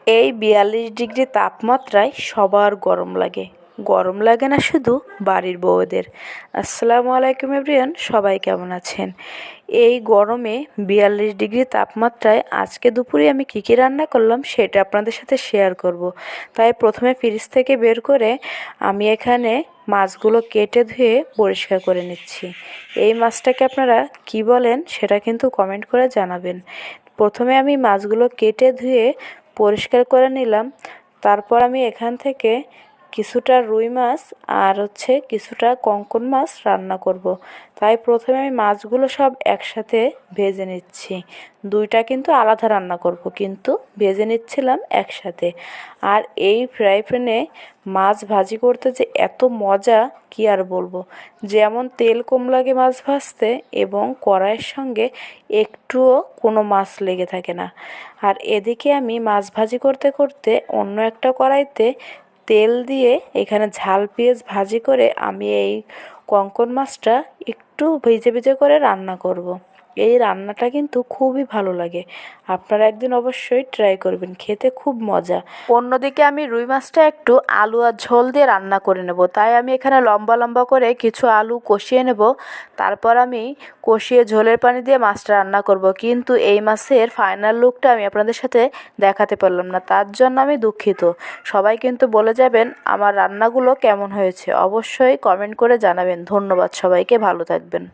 এই ৪২ ডিগ্রি তাপমাত্রায় সবার গরম লাগে। গরম লাগে না শুধু বাড়ির বউদের। আসসালামু আলাইকুম এভরিওয়ান, সবাই কেমন আছেন? এই গরমে ৪২ ডিগ্রি তাপমাত্রায় আজকে দুপুরে আমি কী রান্না করলাম সেটা আপনাদের সাথে শেয়ার করব। তাই প্রথমে ফ্রিজ থেকে বের করে আমি এখানে মাছগুলো কেটে ধুয়ে পরিষ্কার করে নিচ্ছি। এই মাছটাকে আপনারা কি বলেন সেটা কিন্তু কমেন্ট করে জানাবেন। প্রথমে আমি মাছগুলো কেটে ধুয়ে পরিষ্কার করে নিলাম। তারপর আমি এখান থেকে কিছুটা রুই মাছ আর কিছুটা কঙ্কন মাছ রান্না করব। তাই প্রথমে আমি মাছগুলো সব একসাথে ভেজে নিচ্ছি। দুইটা কিন্তু আলাদা রান্না করব, কিন্তু ভেজে নিচ্ছিলাম একসাথে। আর এই ফ্রাই প্যানে মাছ ভাজি করতে যে এত মজা কি আর বলবো। যেমন তেল কম লাগে মাছ ভাজতে, এবং কড়াইয়ের সঙ্গে একটুও কোনো মাছ লেগে থাকে না। আর এদিকে আমি মাছ ভাজি করতে করতে অন্য একটা কড়াইতে তেল দিয়ে এখানে ঝাল পেঁয়াজ ভাজি করে আমি এই কঙ্কন মাছটা একটু ভেজে ভেজে করে রান্না করব। এই রান্নাটা কিন্তু খুবই ভালো লাগে। আপনারা একদিন অবশ্যই ট্রাই করবেন, খেতে খুব মজা। অন্যদিকে আমি রুই মাছটা একটু আলু আর ঝোল দিয়ে রান্না করে নেব। তাই আমি এখানে লম্বা লম্বা করে কিছু আলু কষিয়ে নেব। তারপর আমি কষিয়ে ঝোলের পানি দিয়ে মাছটা রান্না করব। কিন্তু এই মাছের ফাইনাল লুকটা আমি আপনাদের সাথে দেখাতে পারলাম না, তার জন্য আমি দুঃখিত। সবাই কিন্তু বলে যাবেন আমার রান্নাগুলো কেমন হয়েছে, অবশ্যই কমেন্ট করে জানাবেন। ধন্যবাদ সবাইকে, ভালো থাকবেন।